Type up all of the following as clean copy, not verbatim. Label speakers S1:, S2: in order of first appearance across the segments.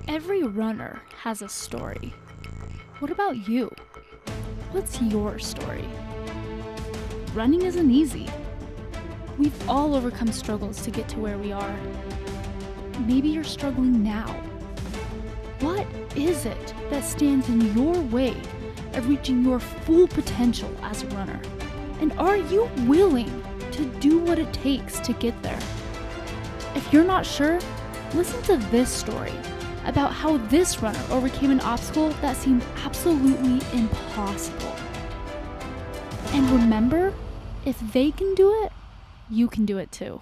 S1: Every runner has a story. What about you? What's your story? Running isn't easy. We've all overcome struggles to get to where we are. Maybe you're struggling now. What is it that stands in your way of reaching your full potential as a runner? And are you willing to do what it takes to get there? If you're not sure, listen to this story about how this runner overcame an obstacle that seemed absolutely impossible. And remember, if they can do it, you can do it too.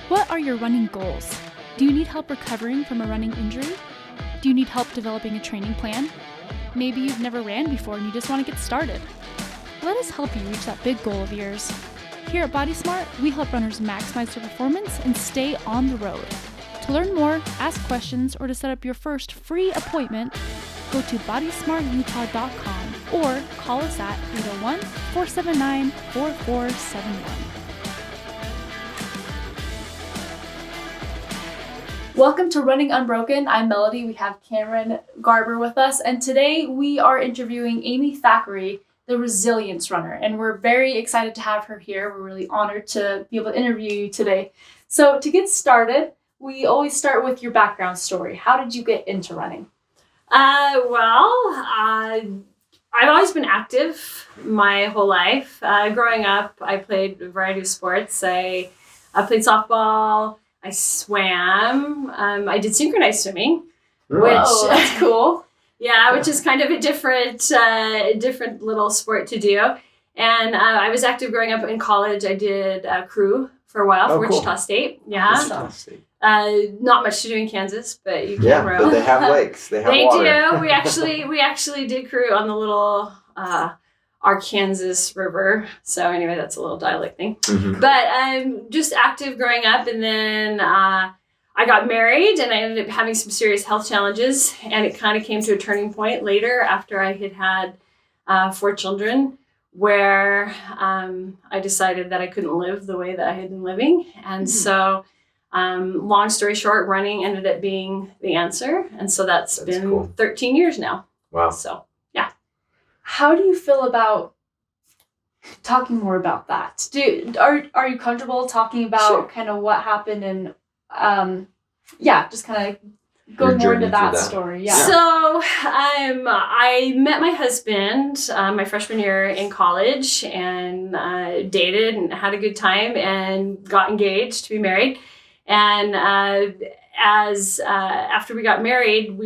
S1: What are your running goals? Do you need help recovering from a running injury? Do you need help developing a training plan? Maybe you've never ran before and you just want to get started. Let us help you reach that big goal of yours. Here at Body Smart, we help runners maximize their performance and stay on the road. To learn more, ask questions, or to set up your first free appointment, go to bodysmartutah.com or call us at 801-479-4471. Welcome to Running Unbroken. I'm Melody. We have Cameron Garber with us, and today we are interviewing Amy Thackeray, the resilience runner, and we're very excited to have her here. We're really honored to be able to interview you today. So to get started, we always start with your background story. How did you get into running?
S2: I've always been active my whole life. Growing up, I played a variety of sports. I played softball, I swam, I did synchronized swimming, which
S1: that's cool.
S2: Yeah, which is kind of a different little sport to do. And I was active growing up in college. I did crew for a while for Wichita State. Yeah.
S3: Wichita State.
S2: Not much to do in Kansas, but you can row.
S3: But they have lakes. They have water.
S2: They do. We actually did crew on the little Arkansas River. So anyway, that's a little dialect thing. Mm-hmm. But I'm just active growing up, and then I got married, and I ended up having some serious health challenges, and it kind of came to a turning point later after I had 4 children, where I decided that I couldn't live the way that I had been living. And so long story short, running ended up being the answer. And so that's been cool. 13 years now.
S3: Wow.
S2: So, yeah.
S1: How do you feel about talking more about that? Are you comfortable talking about kind of what happened and just kind of go more into that story. Yeah.
S2: So I met my husband my freshman year in college, and dated and had a good time and got engaged to be married. And after we got married,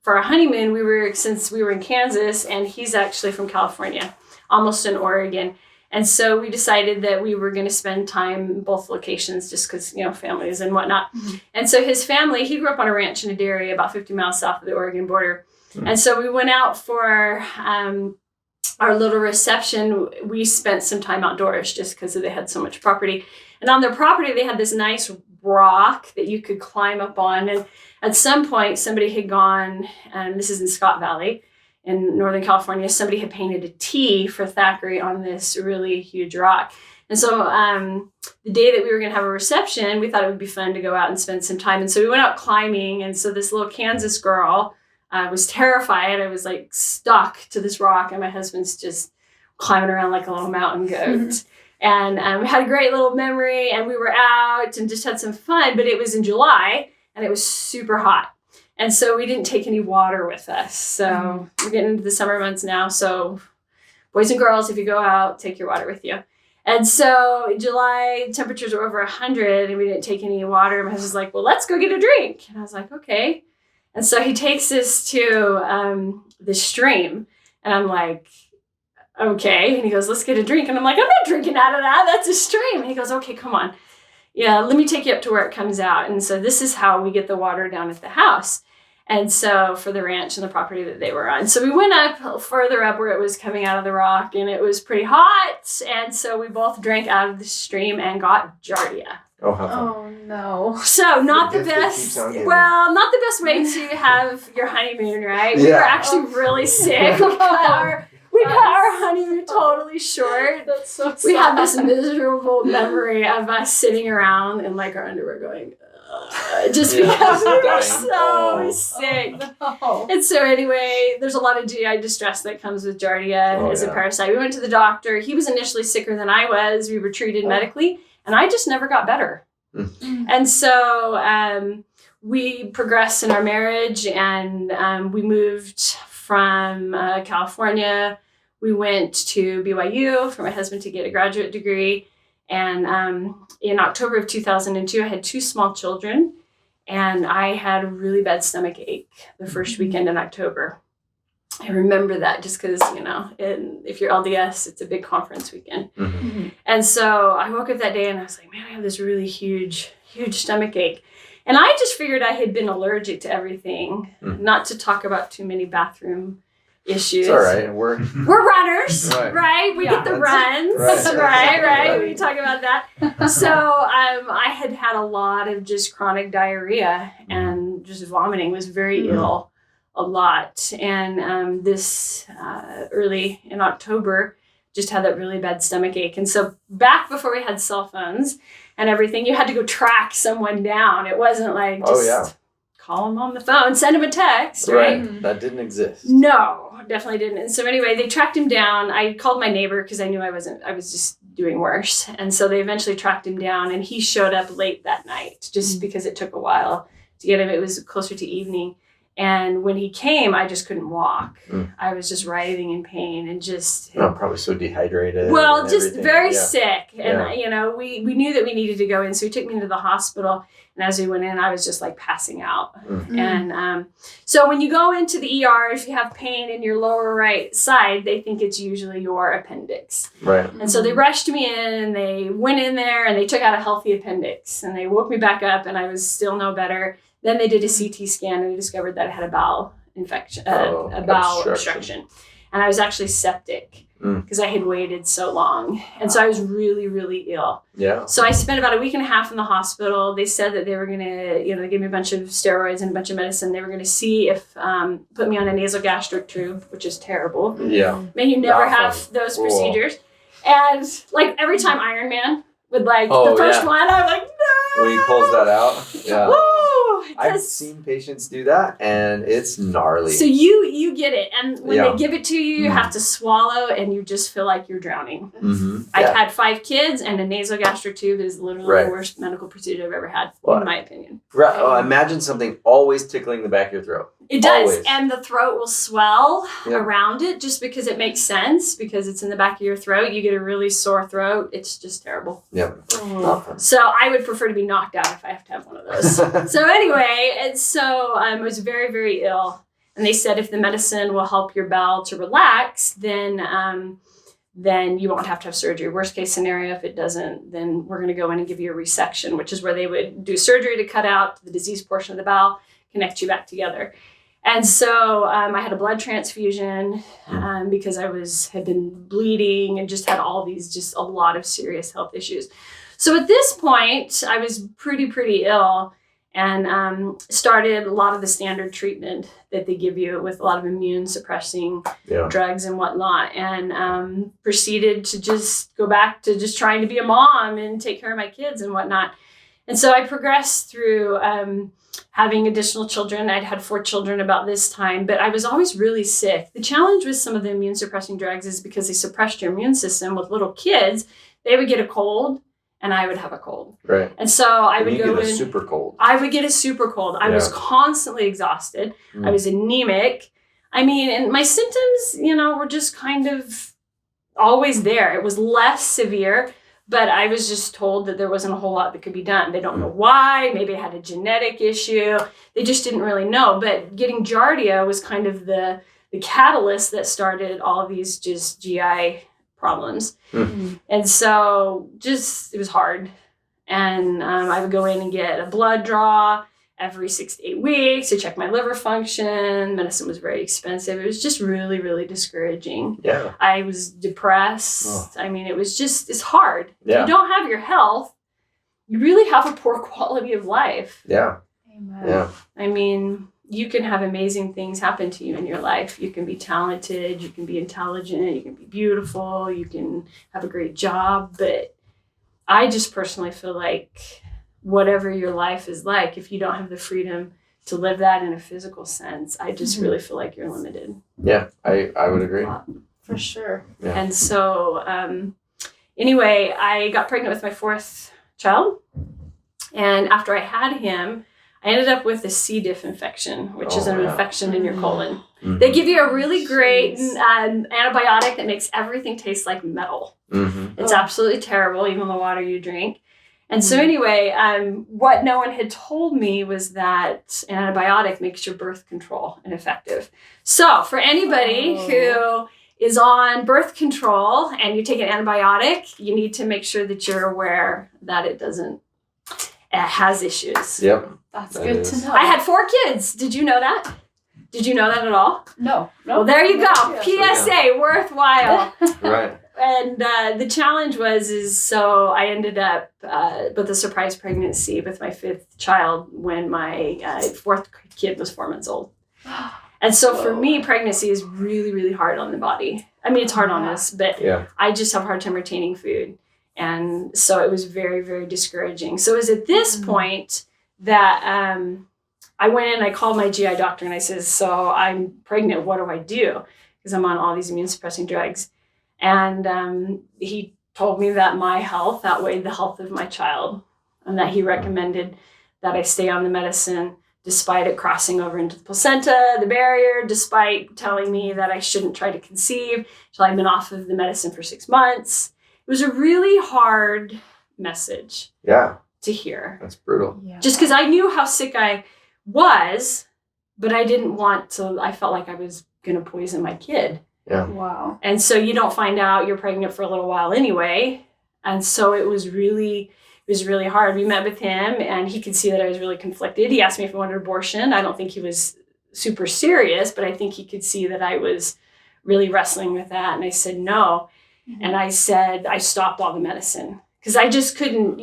S2: for our honeymoon, since we were in Kansas, and he's actually from California, almost in Oregon. And so we decided that we were going to spend time in both locations just because, families and whatnot. Mm-hmm. And so his family, he grew up on a ranch in a dairy about 50 miles south of the Oregon border. Mm-hmm. And so we went out for our little reception. We spent some time outdoors just because they had so much property. And on their property, they had this nice rock that you could climb up on. And at some point, somebody had gone, and this is in Scott Valley, in Northern California, somebody had painted a T for Thackeray on this really huge rock. And so the day that we were going to have a reception, we thought it would be fun to go out and spend some time. And so we went out climbing. And so this little Kansas girl was terrified. I was like stuck to this rock, and my husband's just climbing around like a little mountain goat. Mm-hmm. And we had a great little memory, and we were out and just had some fun. But it was in July, and it was super hot. And so we didn't take any water with us. So we're getting into the summer months now. So boys and girls, if you go out, take your water with you. And so in July, temperatures were over 100, and we didn't take any water. My husband's like, well, let's go get a drink. And I was like, okay. And so he takes us to the stream. And I'm like, okay. And he goes, let's get a drink. And I'm like, I'm not drinking out of that. That's a stream. And he goes, okay, come on. Yeah, let me take you up to where it comes out. And so this is how we get the water down at the house. And so for the ranch and the property that they were on. So we went up further up where it was coming out of the rock, and it was pretty hot. And so we both drank out of the stream and got giardia.
S3: Oh, how fun.
S1: Oh, no.
S2: So not the best way to have your honeymoon, right? We were actually really sick. We we cut our honeymoon totally short.
S4: That's so sad.
S2: We have this miserable memory of us sitting around in like our underwear going, just
S3: Yeah,
S2: because
S3: just
S2: we were
S3: dying.
S2: so
S3: Oh.
S2: sick.
S4: No.
S2: And so anyway, there's a lot of GI distress that comes with Giardia as a parasite. We went to the doctor. He was initially sicker than I was. We were treated medically, and I just never got better. And so we progressed in our marriage, and we moved from California. We went to BYU for my husband to get a graduate degree. And in October of 2002, I had 2 small children, and I had a really bad stomach ache the first weekend in October. I remember that just because, if you're LDS, it's a big conference weekend.
S3: Mm-hmm.
S2: And so I woke up that day and I was like, man, I have this really huge stomach ache. And I just figured I had been allergic to everything, not to talk about too many bathroom issues.
S3: It's all right. We're
S2: runners,
S3: Right.
S2: right? We get the runs,
S3: Right.
S2: right? We talk about that. So I had a lot of just chronic diarrhea and just vomiting, was very ill a lot. And this early in October, just had that really bad stomach ache. And so back before we had cell phones and everything, you had to go track someone down. It wasn't like just call them on the phone, send them a text, right?
S3: That didn't exist.
S2: No, definitely didn't. And so anyway, they tracked him down. I called my neighbor because I knew I was just doing worse. And so they eventually tracked him down, and he showed up late that night just because it took a while to get him. It was closer to evening. And when he came, I just couldn't walk. I was just writhing in pain and just...
S3: probably so dehydrated.
S2: Well, just
S3: everything.
S2: very sick. And, we knew that we needed to go in. So he took me into the hospital. And as we went in, I was just like passing out. And so when you go into the ER, if you have pain in your lower right side, they think it's usually your appendix.
S3: Right.
S2: And so they rushed me in, and they went in there and they took out a healthy appendix, and they woke me back up, and I was still no better. Then they did a CT scan, and they discovered that I had a bowel infection, a bowel obstruction. And I was actually septic because I had waited so long. And so I was really, really ill.
S3: Yeah.
S2: So I spent about a week and a half in the hospital. They said that they were going to, they gave me a bunch of steroids and a bunch of medicine. They were going to see if, put me on a nasogastric tube, which is terrible.
S3: Yeah.
S2: Man, you never have those procedures. And like every time Iron Man would the first one, I'm like, no.
S3: When he pulls that out. Yeah.
S2: Woo!
S3: I've seen patients do that, and it's gnarly.
S2: So you get it. And when they give it to you, you have to swallow, and you just feel like you're drowning. I've had 5 kids, and a nasogastric tube is literally the worst medical procedure I've ever had, in my opinion.
S3: Right. Oh, imagine something always tickling the back of your throat.
S2: It does.
S3: Always.
S2: And the throat will swell around it just because it makes sense, because it's in the back of your throat. You get a really sore throat. It's just terrible.
S3: Yep.
S2: So I would prefer to be knocked out if I have to have one of those. So anyway, and so I was very, very ill. And they said if the medicine will help your bowel to relax, then you won't have to have surgery. Worst case scenario, if it doesn't, then we're going to go in and give you a resection, which is where they would do surgery to cut out the diseased portion of the bowel, connect you back together. And so I had a blood transfusion because I had been bleeding and just had just a lot of serious health issues. So at this point, I was pretty ill, and started a lot of the standard treatment that they give you with a lot of immune suppressing drugs and whatnot, and proceeded to just go back to just trying to be a mom and take care of my kids and whatnot. And so I progressed through having additional children. I'd had 4 children about this time, but I was always really sick. The challenge with some of the immune suppressing drugs is because they suppressed your immune system with little kids, they would get a cold and I would have a cold. Right. And so I would go in. You get a super cold. I would get a super cold. I was constantly exhausted. I was anemic. I mean, and my symptoms, were just kind of always there. It was less severe, but I was just told that there wasn't a whole lot that could be done. They don't know why. Maybe I had a genetic issue. They just didn't really know. But getting Giardia was kind of the catalyst that started all of these just GI problems. And so it was hard. And I would go in and get a blood draw every 6 to 8 weeks to check my liver function. Medicine was very expensive. It was just really, really discouraging. Yeah. I was depressed. I mean, it's hard. Yeah. If you don't have your health, you really have a poor quality of life. Yeah. Amen. Yeah. I mean, you can have amazing things happen to you in your life. You can be talented, you can be intelligent, you can be beautiful, you can have a great job. But I just personally feel like whatever your life is like, if you don't have the freedom to live that in a physical sense, I just really feel like you're limited.
S3: Yeah, I would agree.
S2: For sure.
S3: Yeah.
S2: And so anyway, I got pregnant with my 4th child. And after I had him, I ended up with a C. diff infection, which is an infection in your colon.
S3: Mm-hmm.
S2: They give you a really great antibiotic that makes everything taste like metal.
S3: Mm-hmm.
S2: It's absolutely terrible, even the water you drink. And so anyway, what no one had told me was that an antibiotic makes your birth control ineffective. So for anybody who is on birth control and you take an antibiotic, you need to make sure that you're aware that it has issues.
S3: Yep.
S1: That's good to know.
S2: I had 4 kids. Did you know that? Did you know that at all?
S1: No.
S2: Well, there you go. PSA, worthwhile.
S3: Right.
S2: And the challenge so I ended up with a surprise pregnancy with my 5th child when my 4th kid was 4 months old. And so for me, pregnancy is really, really hard on the body. I mean, it's hard on us, but I just have a hard time retaining food. And so it was very, very discouraging. So it was at this point that I went in and I called my GI doctor and I said, so I'm pregnant, what do I do? Because I'm on all these immune suppressing drugs. And he told me that my health outweighed the health of my child and that he recommended that I stay on the medicine despite it crossing over into the placenta, the barrier, despite telling me that I shouldn't try to conceive until I've been off of the medicine for 6 months. It was a really hard message to hear.
S3: That's brutal.
S1: Yeah.
S2: Just because I knew how sick I was, but I didn't want to, I felt like I was going to poison my kid.
S3: Yeah.
S1: Wow.
S2: And so you don't find out you're pregnant for a little while anyway. And so it was really hard. We met with him and he could see that I was really conflicted. He asked me if I wanted an abortion. I don't think he was super serious, but I think he could see that I was really wrestling with that. And I said, no. Mm-hmm. And I said, I stopped all the medicine because I just couldn't,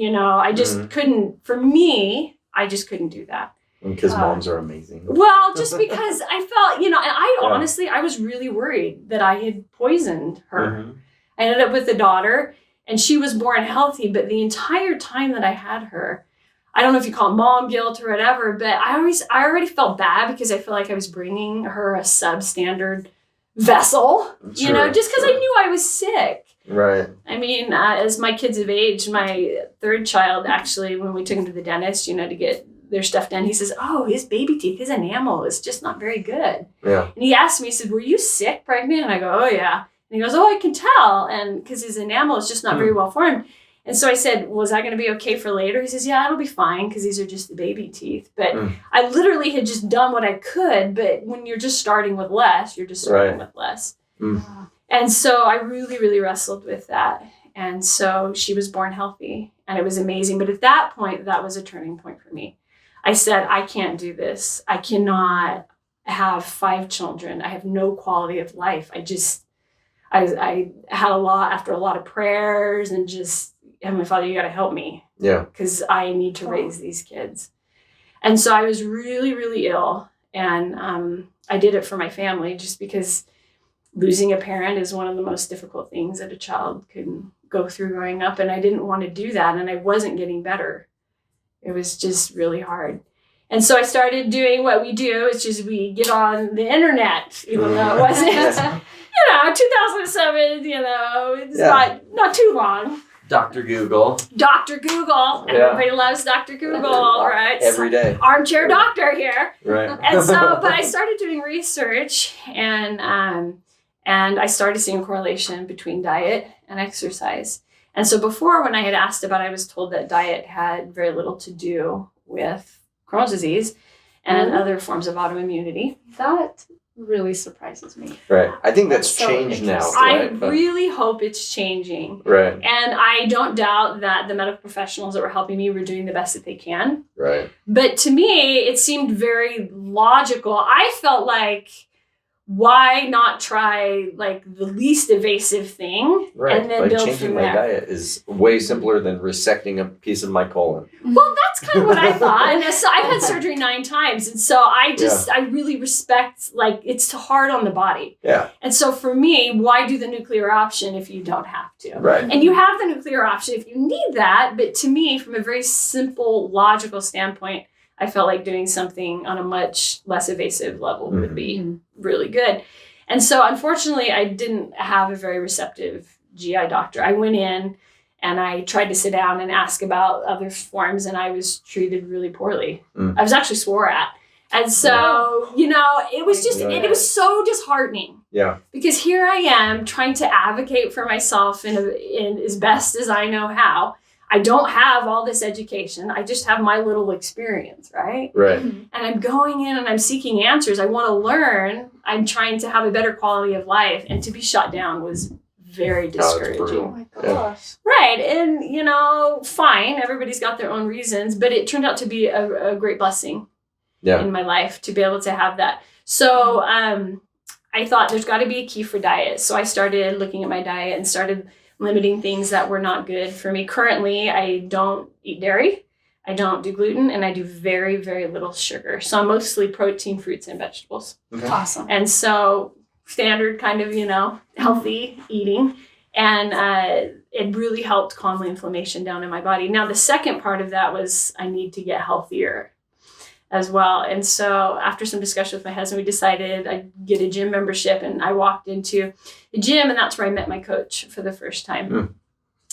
S2: couldn't, for me, I just couldn't do that.
S3: Because moms are amazing.
S2: Well, just because I felt, and honestly, I was really worried that I had poisoned her. Mm-hmm. I ended up with a daughter and she was born healthy, but the entire time that I had her, I don't know if you call it mom guilt or whatever, but I already felt bad because I feel like I was bringing her a substandard vessel, just because I knew I was sick.
S3: Right.
S2: I mean, as my kids have aged, my 3rd child, actually, when we took him to the dentist, to get their stuff done, he says, oh, his baby teeth, his enamel is just not very good.
S3: Yeah.
S2: And he asked me, he said, were you sick, pregnant? And I go, oh, yeah. And he goes, oh, I can tell. And because his enamel is just not very well formed. And so I said, well, is that going to be okay for later? He says, yeah, it'll be fine because these are just the baby teeth. But I literally had just done what I could. But when you're just starting with less, you're just starting with less. And so I really, really wrestled with that. And so she was born healthy and it was amazing. But at that point, that was a turning point for me. I said, I can't do this. I cannot have 5 children. I have no quality of life. I had after a lot of prayers and just, Heavenly Father, you got to help me. Yeah. Because I need to raise these kids. And so I was really, really ill. And I did it for my family just because losing a parent is one of the most difficult things that a child can go through growing up. And I didn't want to do that. And I wasn't getting better. It was just really hard. And so I started doing what we do, which is we get on the internet, even though it wasn't, 2007, it's not too long.
S3: Dr. Google.
S2: Dr. Google. Everybody loves Dr. Google, right?
S3: Every day.
S2: Armchair doctor here.
S3: Right.
S2: And so, but I started doing research and I started seeing a correlation between diet and exercise. And so before, when I had asked about it, I was told that diet had very little to do with Crohn's disease and other forms of autoimmunity.
S1: That really surprises me.
S3: Right. I think that's changed now.
S2: Right? I really hope it's changing. Right. And I don't doubt that the medical professionals that were helping me were doing the best that they can. Right. But to me, it seemed very logical. I felt like why not try like the least invasive thing and then
S3: like
S2: build
S3: changing
S2: from
S3: my
S2: there?
S3: diet is way simpler than resecting a piece of my colon.
S2: Well, that's kind of what I thought. And so I've had surgery 9 times. And so I really respect, like, it's hard on the body.
S3: Yeah.
S2: And so for me, why do the nuclear option if you don't have to?
S3: Right.
S2: And you have the nuclear option if you need that. But to me, from a very simple, logical standpoint, I felt like doing something on a much less invasive level would be really good. And so unfortunately, I didn't have a very receptive GI doctor. I went in and I tried to sit down and ask about other forms, and I was treated really poorly. I was actually swore at. And so, you know, it was just, it was so disheartening.
S3: Yeah.
S2: Because here I am trying to advocate for myself in as best as I know how. I don't have all this education. I just have my little experience, right?
S3: Right.
S2: And I'm going in and I'm seeking answers. I want to learn. I'm trying to have a better quality of life. And to be shut down was very discouraging.
S3: brutal.
S4: Oh my gosh.
S2: Right. And, you know, fine. Everybody's got their own reasons. But it turned out to be a great blessing in my life to be able to have that. So I thought there's got to be a key for diet. So I started looking at my diet and started limiting things that were not good for me. Currently, I don't eat dairy, I don't do gluten, and I do very, very little sugar. So I'm mostly protein, fruits, and vegetables.
S3: Okay.
S4: Awesome.
S2: And so standard kind of, you know, healthy eating. And it really helped calm the inflammation down in my body. Now, the second part of that was I need to get healthier as well. And so after some discussion with my husband, we decided I'd get a gym membership, and I walked into the gym, and that's where I met my coach for the first time.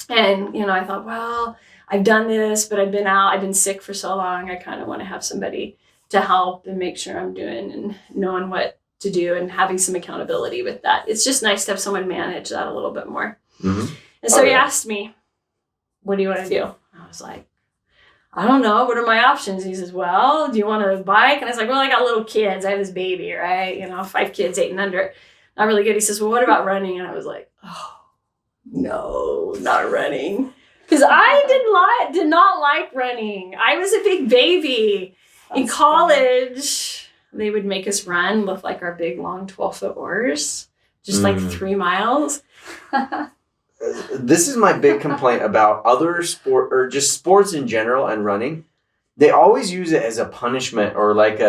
S2: And, you know, I thought, well, I've done this, but I've been sick for so long. I kind of want to have somebody to help and make sure I'm doing and knowing what to do and having some accountability with that. It's just nice to have someone manage that a little bit more. And so he asked me, what do you want to do? I was like, I don't know. What are my options? He says, well, do you want a bike? And I was like, well, I got little kids. I have this baby, right? You know, 5 kids, 8 and under. Not really good. He says, well, what about running? And I was like, oh, no, not running. Because I did not like running. I was a big baby. In college, they would make us run with like our big, long 12-foot oars, just like 3 miles.
S3: This is my big complaint about other sport or just sports in general and running. They always use it as a punishment or like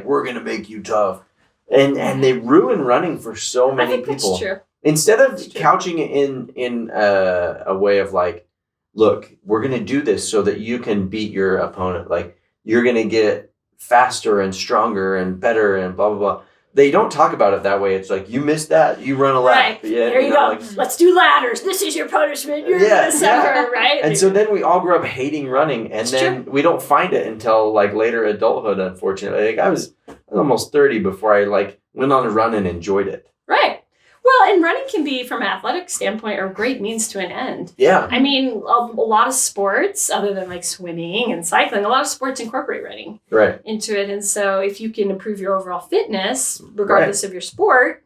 S3: we're gonna make you tough, and they ruin running for so many people.
S2: That's true.
S3: Instead of couching it in a way of like, look, we're gonna do this so that you can beat your opponent. Like you're gonna get faster and stronger and better and blah blah blah. They don't talk about it that way. It's like, you missed that, you run a lap.
S2: Right.
S3: Yeah,
S2: There you go.
S3: Like,
S2: let's do ladders. This is your punishment. You're going to suffer, right?
S3: And so then we all grew up hating running, and then we don't find it until like later adulthood, unfortunately. Like I was almost 30 before I like went on a run and enjoyed it.
S2: Right. Well, and running can be, from an athletic standpoint, a great means to an end.
S3: Yeah.
S2: I mean, a lot of sports, other than like swimming and cycling, a lot of sports incorporate running into it. And so if you can improve your overall fitness, regardless of your sport,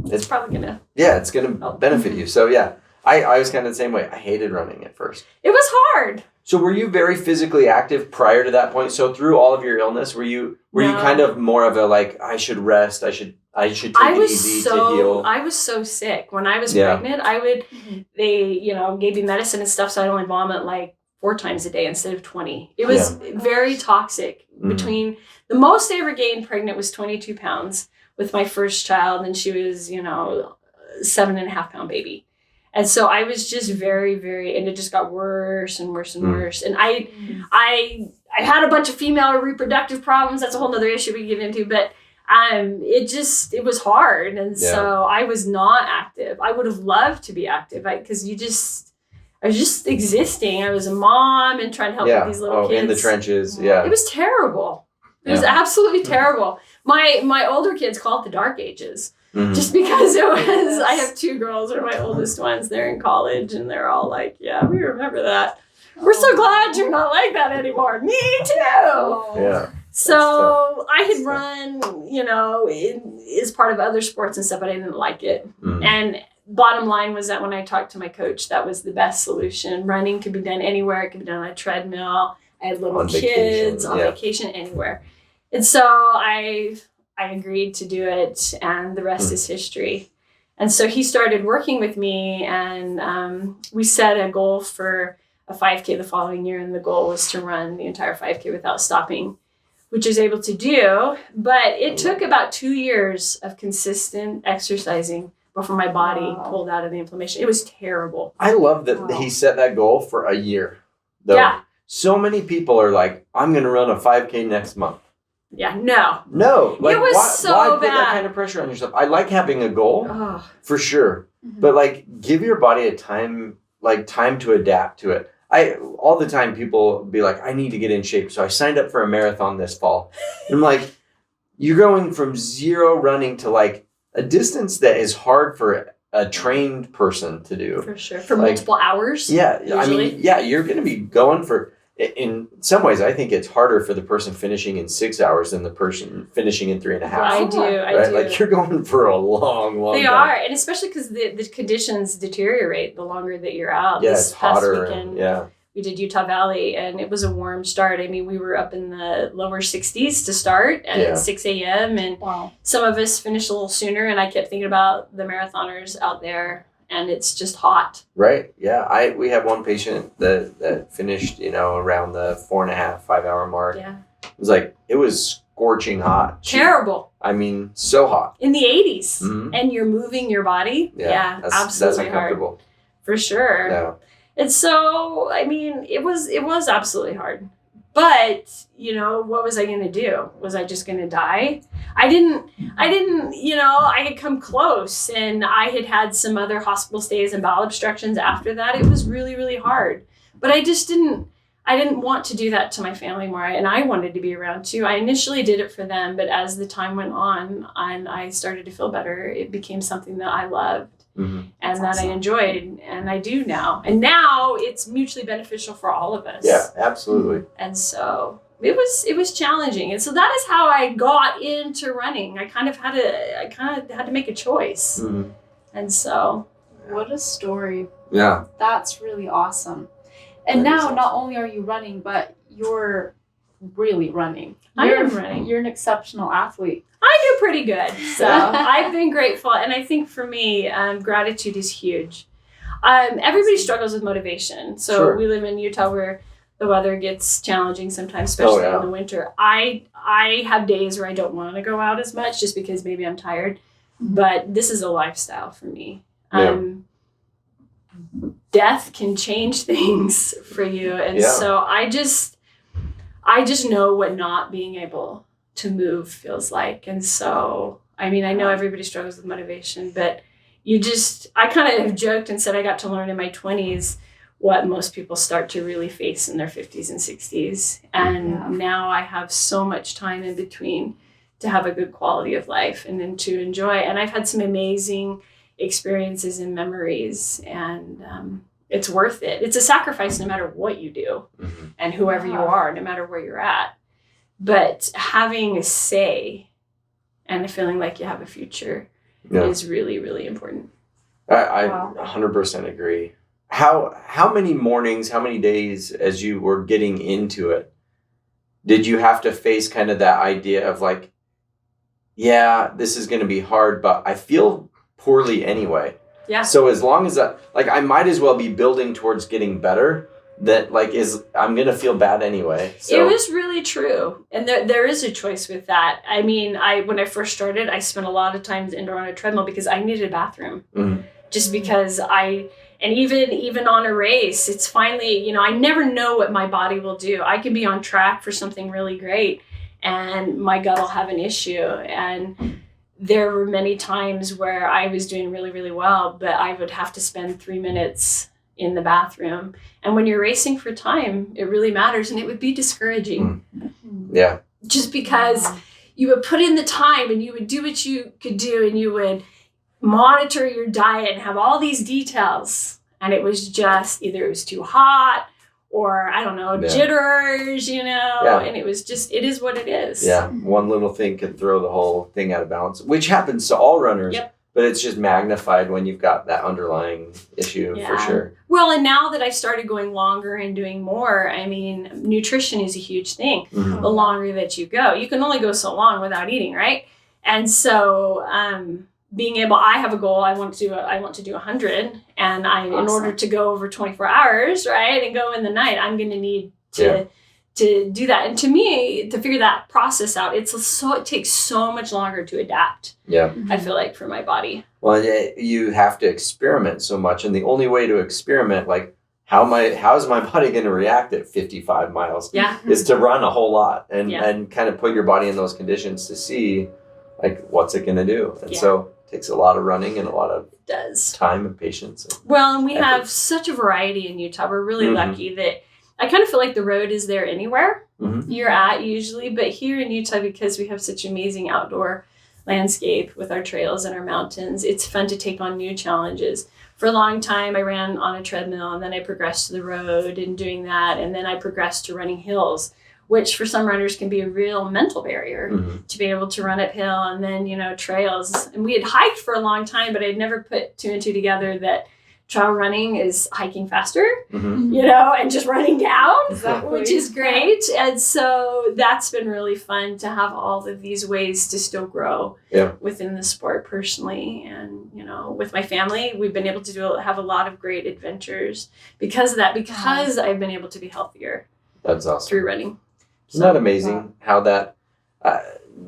S2: it's probably going to...
S3: Yeah, it's going to benefit you. So yeah, I was kind of the same way. I hated running at first.
S2: It was hard.
S3: So were you very physically active prior to that point? So through all of your illness, were you kind of more of a like, I should rest, I should take it easy to heal?
S2: I was so sick. When I was pregnant, they, you know, gave me medicine and stuff so I'd only vomit like 4 times a day instead of 20. It was very toxic. Between the most I ever gained pregnant was 22 pounds with my first child, and she was, you know, 7.5 pound baby. And so I was just very, very, and it just got worse and worse and worse. And I had a bunch of female reproductive problems. That's a whole nother issue we can get into, but it was hard. And so I was not active. I would have loved to be active because I was just existing. I was a mom and trying to help with these little kids.
S3: In the trenches. Yeah.
S2: It was terrible. It was absolutely terrible. My older kids call it the dark ages. Just because it was, I have 2 girls, they're my oldest ones, they're in college, and they're all like, yeah, we remember that. We're so glad you're not like that anymore. Me too.
S3: Yeah.
S2: So I had run, you know, as part of other sports and stuff, but I didn't like it. And bottom line was that when I talked to my coach, that was the best solution. Running could be done anywhere. It could be done on a treadmill. I had little kids on vacation, anywhere. And so I I agreed to do it, and the rest is history. And so he started working with me, and we set a goal for a 5K the following year, and the goal was to run the entire 5K without stopping, which I was able to do. But it took about 2 years of consistent exercising before my body pulled out of the inflammation. It was terrible.
S3: I love that he set that goal for a year. Though.
S2: Yeah.
S3: So many people are like, I'm going to run a 5K next month.
S2: Yeah, no.
S3: Like,
S2: it was
S3: why
S2: so
S3: put that
S2: bad.
S3: kind of pressure on yourself? I like having a goal
S2: Oh.
S3: for sure, but like give your body a time to adapt to it. All the time people be like, I need to get in shape, so I signed up for a marathon this fall. And I'm like, you're going from zero running to like a distance that is hard for a trained person to do.
S2: For sure. For multiple hours.
S3: Yeah,
S2: usually.
S3: I mean, yeah, you're going to be going for. In some ways, I think it's harder for the person finishing in 6 hours than the person finishing in 3.5.
S2: I do.
S3: Like you're going for a long
S2: They
S3: time.
S2: are, and especially because the conditions deteriorate the longer that you're out.
S3: Yeah,
S2: This
S3: it's
S2: past
S3: hotter.
S2: weekend,
S3: Yeah.
S2: we did Utah Valley, and it was a warm start. I mean, we were up in the lower 60s to start at 6 a.m. And some of us finished a little sooner. And I kept thinking about the marathoners out there, and it's just hot.
S3: Right. Yeah. We had one patient that finished, around the 4.5, 5 hour mark.
S2: Yeah.
S3: It was scorching hot.
S2: Terrible.
S3: I mean, so hot.
S2: In the 80s.
S3: Mhm.
S2: And you're moving your body. Yeah,
S3: that's
S2: absolutely hard.
S3: uncomfortable.
S2: For sure.
S3: Yeah.
S2: And so, I mean, it was absolutely hard. But, what was I going to do? Was I just going to die? I didn't, I had come close, and I had had some other hospital stays and bowel obstructions after that. It was really, really hard. But I didn't want to do that to my family more. And I wanted to be around too. I initially did it for them, but as the time went on and I started to feel better, it became something that I loved.
S3: Mm-hmm.
S2: And that I enjoyed, and I do now. And now it's mutually beneficial for all of us.
S3: Yeah, absolutely.
S2: And so it was challenging. And so that is how I got into running. I kind of had to make a choice.
S3: Mm-hmm.
S2: And so
S4: what a story.
S3: Yeah.
S4: That's really awesome. And now not only are you running, but you're really running.
S2: I am running.
S4: You're an exceptional athlete.
S2: I do pretty good. So I've been grateful. And I think for me, gratitude is huge. Everybody struggles with motivation. So we live in Utah where the weather gets challenging sometimes, especially in the winter. I have days where I don't want to go out as much just because maybe I'm tired. But this is a lifestyle for me. Death can change things for you. And so I just know what not being able to move feels like. And so, I mean, I know everybody struggles with motivation, but I kind of have joked and said I got to learn in my 20s what most people start to really face in their 50s and 60s. And now I have so much time in between to have a good quality of life and then to enjoy. And I've had some amazing experiences and memories, and it's worth it. It's a sacrifice no matter what you do and whoever you are, no matter where you're at. But having a say and feeling like you have a future is really, really important.
S3: I 100% agree. How many mornings, how many days as you were getting into it, did you have to face kind of that idea of like, yeah, this is going to be hard, but I feel poorly anyway.
S2: Yeah.
S3: So as long as I might as well be building towards getting better, that I'm going to feel bad anyway. So.
S2: It was really true. And there is a choice with that. I mean, when I first started, I spent a lot of times indoor on a treadmill because I needed a bathroom. Mm-hmm. Just because and even on a race, it's finally, I never know what my body will do. I could be on track for something really great and my gut will have an issue. And there were many times where I was doing really, really well, but I would have to spend 3 minutes in the bathroom. And when you're racing for time, it really matters. And it would be discouraging.
S3: Yeah.
S2: Just because you would put in the time and you would do what you could do and you would monitor your diet and have all these details. And it was just either it was too hot or I don't know, jitters, and it was just, it is what it is.
S3: Yeah. One little thing could throw the whole thing out of balance, which happens to all runners.
S2: Yep.
S3: But it's just magnified when you've got that underlying issue for sure.
S2: Well, and now that I started going longer and doing more, I mean, nutrition is a huge thing. Mm-hmm. The longer that you go, you can only go so long without eating, right? And so I have a goal. I want to do 100, and in order to go over 24 hours, right, and go in the night, I'm going to need to do that. And to me, to figure that process out, it takes so much longer to adapt.
S3: Yeah.
S2: I feel like, for my body.
S3: Well, you have to experiment so much, and the only way to experiment, like how is my body going to react at 55 miles?
S2: Yeah.
S3: Is to run a whole lot and
S2: Yeah.
S3: and kind of put your body in those conditions to see, like, what's it going to do. And
S2: Yeah.
S3: so it takes a lot of running and a lot of
S2: It does.
S3: time and patience.
S2: Well, and we
S3: effort.
S2: have such a variety in Utah. We're really
S3: Mhm.
S2: lucky that I kind of feel like the road is there anywhere
S3: Mhm.
S2: you're at usually, but here in Utah, because we have such amazing outdoor landscape with our trails and our mountains, it's fun to take on new challenges. For a long time, I ran on a treadmill, and then I progressed to the road and doing that, and then I progressed to running hills, which for some runners can be a real mental barrier
S3: Mhm.
S2: to be able to run uphill, and then, trails. And we had hiked for a long time, but I'd never put two and two together that trail running is hiking faster,
S3: Mhm.
S2: and just running down,
S4: Exactly.
S2: which is great. And so that's been really fun to have all of these ways to still grow
S3: Yeah.
S2: within the sport personally. And, with my family, we've been able to have a lot of great adventures because of that, because I've been able to be healthier
S3: That's awesome.
S2: through running.
S3: Isn't that amazing how that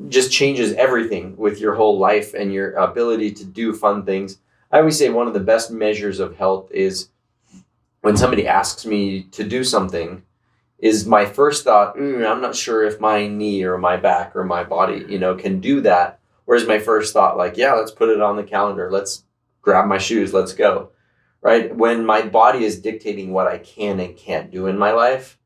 S3: just changes everything with your whole life and your ability to do fun things? I always say one of the best measures of health is when somebody asks me to do something, is my first thought, I'm not sure if my knee or my back or my body, can do that. Whereas my first thought, like, yeah, let's put it on the calendar. Let's grab my shoes. Let's go. Right? When my body is dictating what I can and can't do in my life,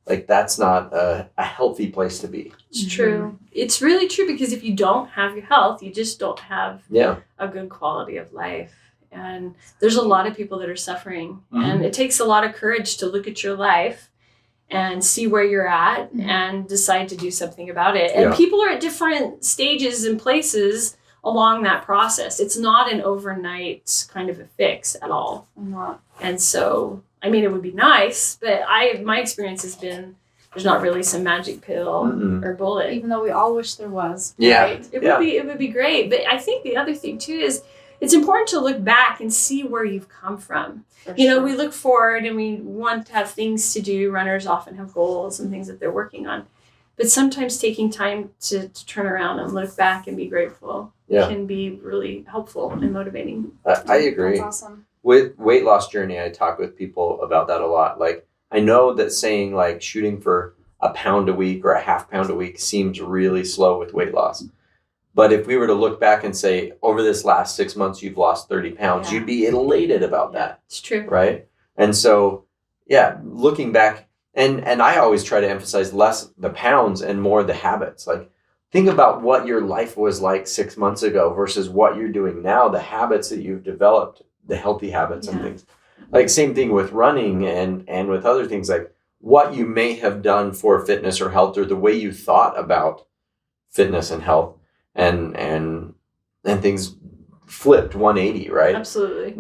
S3: like, that's not a healthy place to be.
S2: It's true. It's really true, because if you don't have your health, you just don't have a good quality of life. And there's a lot of people that are suffering.
S3: Mhm.
S2: And it takes a lot of courage to look at your life and see where you're at and decide to do something about it. And
S3: Yeah.
S2: people are at different stages and places along that process. It's not an overnight kind of a fix at all.
S4: Not.
S2: And so, it would be nice, but my experience has been there's not really some magic pill
S3: Mm-mm.
S2: or bullet.
S4: Even though we all wish there was.
S3: Yeah.
S2: Right? It would be great. But I think the other thing too is it's important to look back and see where you've come from.
S4: For
S2: We
S4: sure.
S2: look forward and we want to have things to do. Runners often have goals and things that they're working on. But sometimes taking time to turn around and look back and be grateful can be really helpful and motivating.
S3: I agree.
S4: That's awesome.
S3: With weight loss journey, I talk with people about that a lot. Like, I know that saying, like, shooting for a pound a week or a half pound a week seems really slow with weight loss. But if we were to look back and say, over this last 6 months, you've lost 30 pounds,
S2: Yeah.
S3: you'd be elated about that.
S2: It's true.
S3: Right? And so, looking back, and I always try to emphasize less the pounds and more the habits. Like, think about what your life was like 6 months ago versus what you're doing now, the habits that you've developed, the healthy habits and things. Like, same thing with running and with other things, like what you may have done for fitness or health, or the way you thought about fitness and health, and things flipped 180, right?
S2: Absolutely.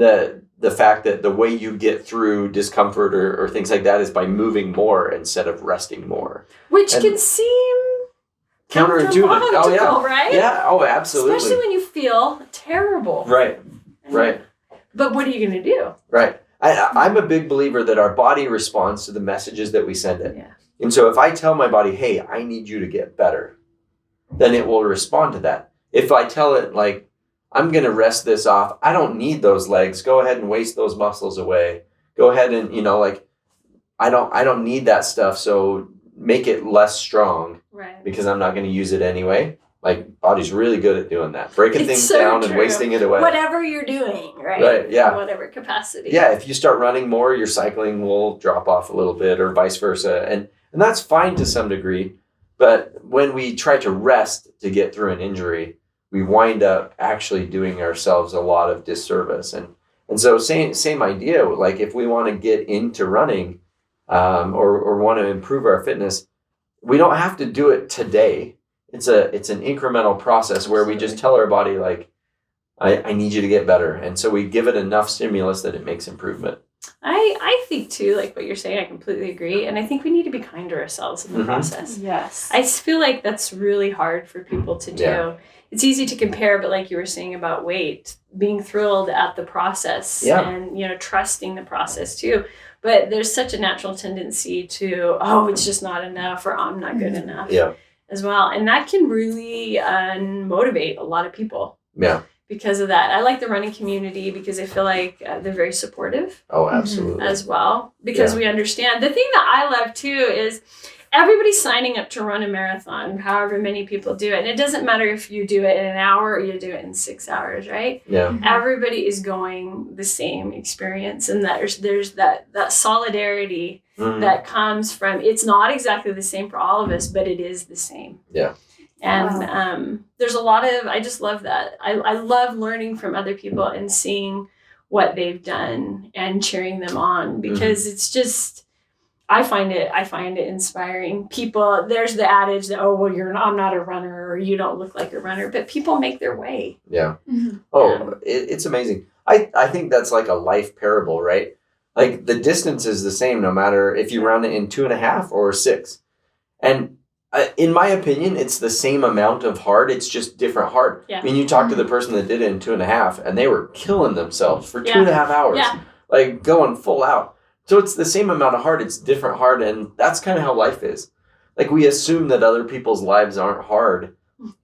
S3: The fact that the way you get through discomfort or things like that is by moving more instead of resting more.
S2: Which
S3: And
S2: can seem
S3: counterintuitive.
S2: counterlogical, right?
S3: Yeah. Oh, absolutely.
S2: Especially when you feel terrible.
S3: Right.
S2: But what are you going to do?
S3: Right. I'm a big believer that our body responds to the messages that we send it.
S2: Yeah.
S3: And so if I tell my body, hey, I need you to get better, then it will respond to that. If I tell it, like, I'm going to rest this off, I don't need those legs, go ahead and waste those muscles away. Go ahead and, I don't need that stuff, so make it less strong
S2: Right.
S3: because I'm not going to use it anyway. Like, body's really good at doing that. Breaking
S2: It's
S3: things
S2: so
S3: down and
S2: true.
S3: wasting it away.
S2: Whatever you're doing, right?
S3: Right, yeah.
S2: In whatever capacity.
S3: Yeah, if you start running more, your cycling will drop off a little bit, or vice versa. And that's fine to some degree. But when we try to rest to get through an injury, we wind up actually doing ourselves a lot of disservice. And so same idea, like, if we want to get into running or want to improve our fitness, we don't have to do it today. It's an incremental process where we just tell our body, like, I need you to get better. And so we give it enough stimulus that it makes improvement.
S2: I think too, like what you're saying, I completely agree. And I think we need to be kind to ourselves in the process.
S4: Yes.
S2: I feel like that's really hard for people to do.
S3: Yeah.
S2: It's easy to compare, but like you were saying about weight, being thrilled at the process and, trusting the process too. But there's such a natural tendency to, it's just not enough, or I'm not good enough as well. And that can really motivate a lot of people.
S3: Yeah.
S2: Because of that. I like the running community because I feel like they're very supportive.
S3: Oh, absolutely.
S2: As well. Because we understand. The thing that I love too is everybody's signing up to run a marathon, however many people do it. And it doesn't matter if you do it in an hour or you do it in 6 hours, right?
S3: Yeah.
S2: Everybody is going the same experience. And there's that solidarity that comes from, it's not exactly the same for all of us, but it is the same.
S3: Yeah.
S2: And there's a lot of, I just love that. I love learning from other people and seeing what they've done and cheering them on, because it's just, I find it inspiring. People, there's the adage that, I'm not a runner, or you don't look like a runner, but people make their way.
S3: Yeah. It's amazing. I think that's like a life parable, right? Like the distance is the same no matter if you run it in 2.5 or 6. And in my opinion, it's the same amount of hard. It's just different hard.
S2: Yeah.
S3: I mean, you talk to the person that did it in 2.5, and they were killing themselves for 2.5 hours, like going full out. So it's the same amount of hard. It's different hard, and that's kind of how life is. Like we assume that other people's lives aren't hard.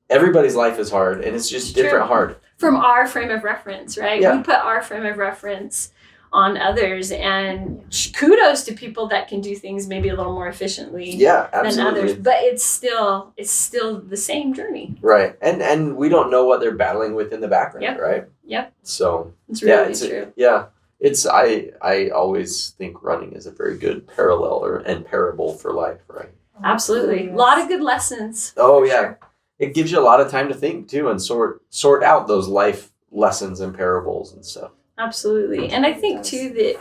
S3: Everybody's life is hard, and it's just different hard.
S2: From our frame of reference, right?
S3: Yeah.
S2: We put our frame of reference on others, and kudos to people that can do things maybe a little more efficiently than others, but it's still the same journey,
S3: right? And we don't know what they're battling with in the background, right? So
S2: it's really true.
S3: It's I always think running is a very good parallel and parable for life, right?
S2: Absolutely. A lot of good lessons.
S3: Sure. It gives you a lot of time to think too, and sort out those life lessons and parables and stuff.
S2: Absolutely. And I think too that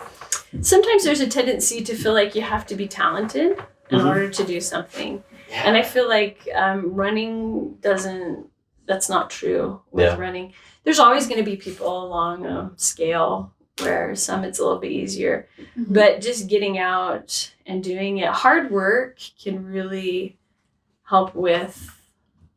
S2: sometimes there's a tendency to feel like you have to be talented in order to do something. Yeah. And I feel like running that's not true with running. There's always going to be people along a scale where some it's a little bit easier, but just getting out and doing it, hard work can really help with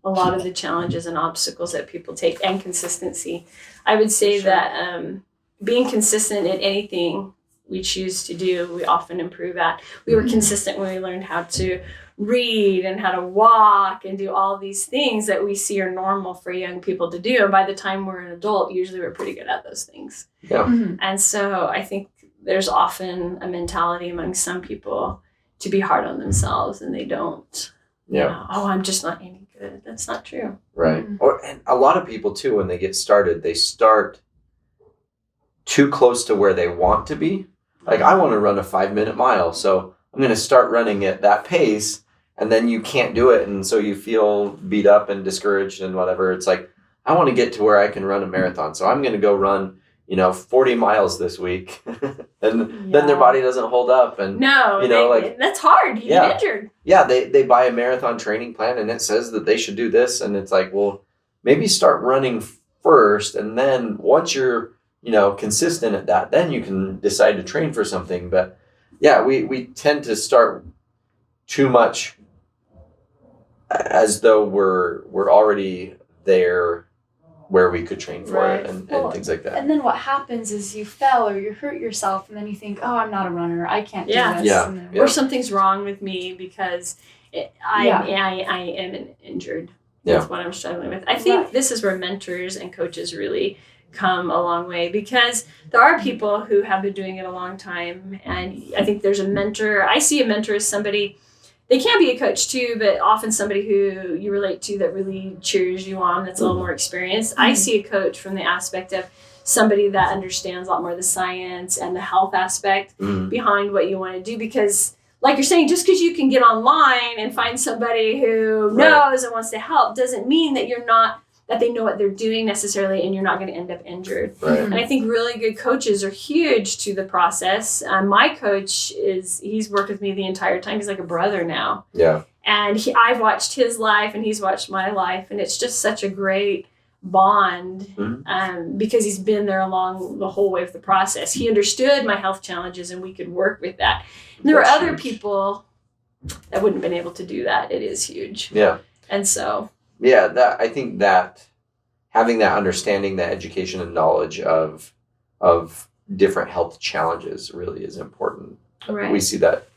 S2: a lot of the challenges and obstacles that people take, and consistency. I would say that being consistent at anything we choose to do, we often improve at. We were consistent when we learned how to read and how to walk and do all these things that we see are normal for young people to do. And by the time we're an adult, usually we're pretty good at those things.
S3: Yeah.
S2: And so I think there's often a mentality among some people to be hard on themselves, and they don't. I'm just not any good. That's not true.
S3: Right. And a lot of people too, when they get started, they start too close to where they want to be. Like, I want to run a 5-minute mile, so I'm going to start running at that pace, and then you can't do it, and so you feel beat up and discouraged and whatever. It's like, I want to get to where I can run a marathon, so I'm going to go run 40 miles this week. And then their body doesn't hold up, and
S2: that's hard. You get injured.
S3: They buy a marathon training plan, and it says that they should do this, and it's like, well, maybe start running first, and then once you're consistent at that, then you can decide to train for something. But we tend to start too much as though we're already there where we could train for it and things like that.
S4: And then what happens is you fell or you hurt yourself, and then you think, I'm not a runner, I can't do this.
S2: Or something's wrong with me because I am injured. That's what I'm struggling with. I think this is where mentors and coaches really come a long way, because there are people who have been doing it a long time, and I think there's a mentor. I see a mentor as somebody, they can be a coach too, but often somebody who you relate to that really cheers you on, that's a little more experienced. I see a coach from the aspect of somebody that understands a lot more of the science and the health aspect behind what you want to do, because like you're saying, just because you can get online and find somebody who knows and wants to help doesn't mean that that they know what they're doing necessarily, and you're not going to end up injured.
S3: Right.
S2: And I think really good coaches are huge to the process. My coach he's worked with me the entire time. He's like a brother now.
S3: Yeah.
S2: And I've watched his life and he's watched my life, and it's just such a great bond
S3: Mhm.
S2: because he's been there along the whole way of the process. He understood my health challenges and we could work with that. And there were
S3: That's
S2: other
S3: huge.
S2: people that wouldn't have been able to do that. It is huge.
S3: Yeah.
S2: And so,
S3: Yeah, I think that having that understanding, that education and knowledge of different health challenges really is important.
S2: right.
S3: We see that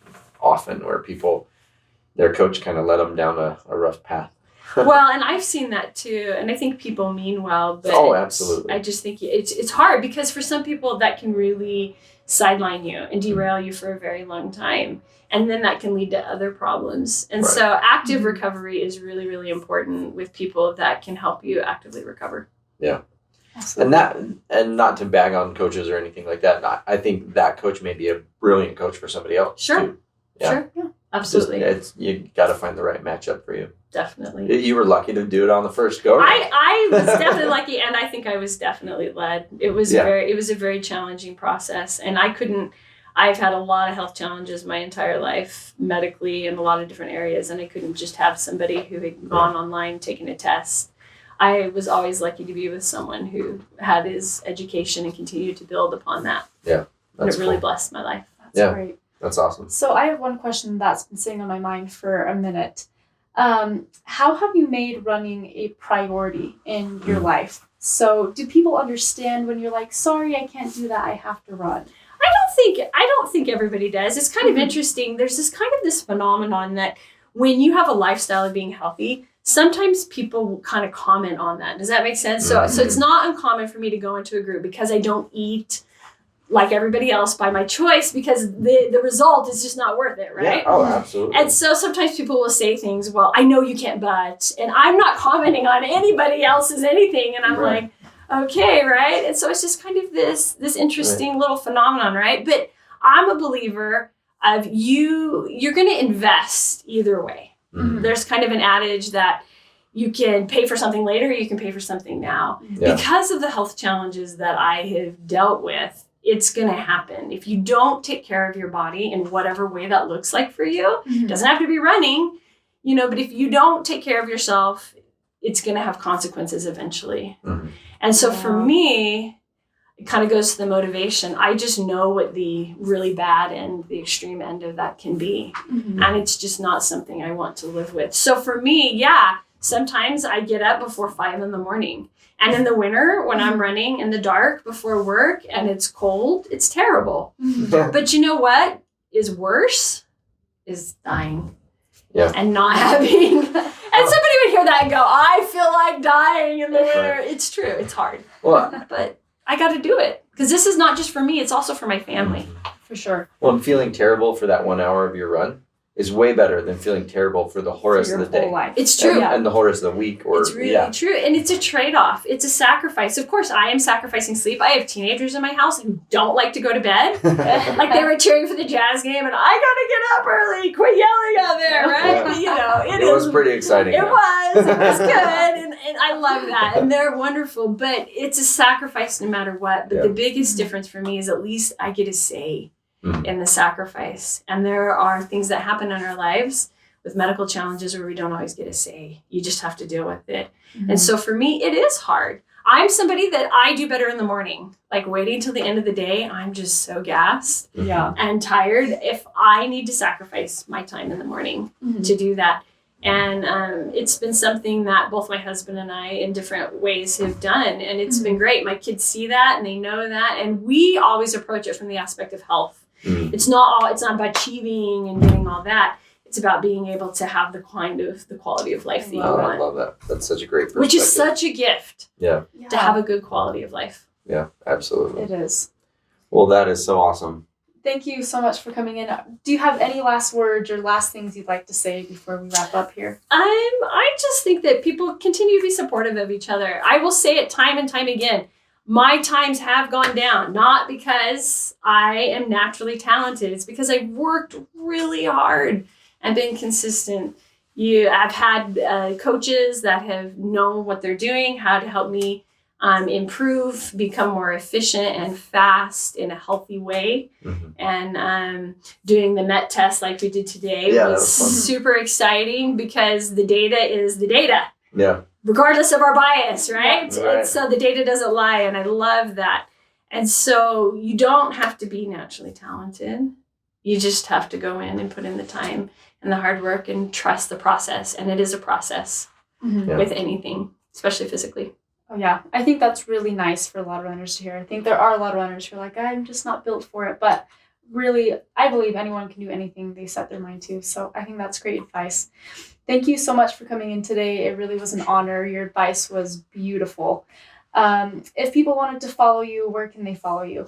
S3: often where people, their coach kind of led them down a rough path.
S2: Well, and I've seen that too, and I think people mean well, but
S3: Oh, absolutely.
S2: I just think it's hard because for some people that can really sideline you and derail you for a very long time, and then that can lead to other problems. And
S3: Right.
S2: so, active
S4: Mhm.
S2: recovery is really, really important with people that can help you actively recover.
S4: Absolutely.
S3: And not to bag on coaches or anything like that. I think that coach may be a brilliant coach for somebody else.
S2: Sure.
S3: too. Yeah.
S2: Sure,
S4: Yeah.
S2: absolutely,
S3: You got to find the right matchup for you.
S2: definitely.
S3: You were lucky to do it on the first go.
S2: I was definitely lucky, and I think I was definitely led. It was
S3: Yeah.
S2: it was a very challenging process, and I've had a lot of health challenges my entire life, medically in a lot of different areas, and I couldn't just have somebody who had gone online taking a test. I was always lucky to be with someone who had his education and continued to build upon that. And
S3: That's
S2: it really
S3: cool.
S2: blessed my life.
S4: That's
S3: Yeah.
S4: great.
S3: That's awesome.
S4: So I have one question that's been sitting on my mind for a minute. How have you made running a priority in your life? So do people understand when you're like, sorry, I can't do that, I have to run?
S2: I don't think everybody does. It's kind of interesting. There's this phenomenon that when you have a lifestyle of being healthy, sometimes people will kind of comment on that. Does that make sense? So it's not uncommon for me to go into a group because I don't eat like everybody else by my choice because the result is just not worth it, right?
S3: Yeah. Oh, absolutely.
S2: And so sometimes people will say things, well, I know you can't but, and I'm not commenting on anybody else's anything. And I'm
S3: Right.
S2: like, okay, right? And so it's just kind of this interesting little phenomenon, right? But I'm a believer of you're going to invest either way.
S3: Mhm.
S2: There's kind of an adage that you can pay for something later, you can pay for something now.
S3: Yeah.
S2: Because of the health challenges that I have dealt with, it's going to happen. If you don't take care of your body in whatever way that looks like for you, it doesn't have to be running, but if you don't take care of yourself, it's going to have consequences eventually.
S3: Mhm.
S2: And so for
S4: Wow.
S2: me, it kind of goes to the motivation. I just know what the really bad and the extreme end of that can be.
S4: Mhm.
S2: And it's just not something I want to live with. So for me, yeah, sometimes I get up before 5 a.m. And in the winter, when I'm running in the dark before work and it's cold, it's terrible.
S4: Mhm.
S2: But you know what is worse? Is dying.
S3: Yeah.
S2: And not having. And somebody would hear that and go, I feel like dying in the winter.
S3: Right.
S2: It's true. It's hard.
S3: Well,
S2: But I got to do it. Because this is not just for me. It's also for my family.
S4: For sure.
S3: well, feeling terrible for that 1 hour of your run is way better than feeling terrible for the whole
S4: For
S3: rest
S4: your
S3: of the day.
S4: whole life.
S2: It's true.
S3: And the whole rest of the week. Or
S2: It's really
S3: yeah.
S2: true. And it's a trade-off. It's a sacrifice. Of course, I am sacrificing sleep. I have teenagers in my house who don't like to go to bed. Like they were cheering for the Jazz game and I got to get up early. Quit yelling out there, right?
S3: Yeah.
S2: It
S3: It was
S2: is-
S3: pretty exciting.
S2: It
S3: though.
S2: was good. And I love that. And they're wonderful. But it's a sacrifice no matter what. But
S3: Yeah.
S2: the biggest difference for me is at least I get a say
S3: Mhm.
S2: in the sacrifice. And there are things that happen in our lives with medical challenges where we don't always get a say. You just have to deal with it. And so for me, it is hard. I'm somebody that I do better in the morning. Like waiting till the end of the day, I'm just so gassed
S4: Yeah.
S2: and tired if I need to sacrifice my time in the morning to do that. And it's been something that both my husband and I in different ways have done. And it's been great. My kids see that and they know that. And we always approach it from the aspect of health.
S3: Mhm.
S2: It's not about achieving and doing all that. It's about being able to have the quality of life that you
S3: Oh, I
S2: want,
S3: love that. That's such a great perspective.
S2: which is such a gift
S3: Yeah.
S2: to have a good quality of life.
S3: Yeah, absolutely.
S4: It is.
S3: Well, that is so awesome.
S4: Thank you so much for coming in. Do you have any last words or last things you'd like to say before we wrap up here?
S2: I just think that people continue to be supportive of each other. I will say it time and time again. My times have gone down, not because I am naturally talented. It's because I've worked really hard and been consistent. I've had coaches that have known what they're doing, how to help me improve, become more efficient and fast in a healthy way.
S3: Mhm.
S2: And doing the MET test like we did today
S3: Yeah, that
S2: was
S3: was fun.
S2: super exciting because the data is the data.
S3: Yeah.
S2: regardless of our bias, right?
S3: Right.
S2: And so the data doesn't lie, and I love that. And so you don't have to be naturally talented. You just have to go in and put in the time and the hard work and trust the process. And it is a process
S3: Yeah.
S2: with anything, especially physically.
S4: Oh, yeah. I think that's really nice for a lot of runners to hear. I think there are a lot of runners who are like, I'm just not built for it. But really, I believe anyone can do anything they set their mind to. So I think that's great advice. Thank you so much for coming in today. It really was an honor. Your advice was beautiful. If people wanted to follow you, where can they follow you?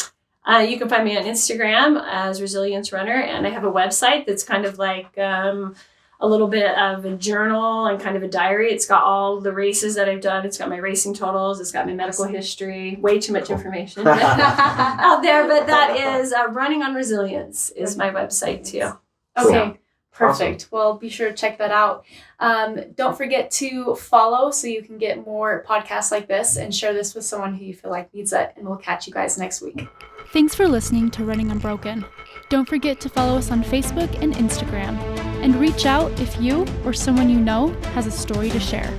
S2: You can find me on Instagram as Resilience Runner, and I have a website that's kind of like a little bit of a journal and kind of a diary. It's got all the races that I've done. It's got my racing totals. It's got my medical history. Way too much information out there, but that is Running on Resilience is my website too.
S4: Okay. Perfect. Well, be sure to check that out. Don't forget to follow so you can get more podcasts like this and share this with someone who you feel like needs it. And we'll catch you guys next week.
S1: Thanks for listening to Running Unbroken. Don't forget to follow us on Facebook and Instagram. And reach out if you or someone you know has a story to share.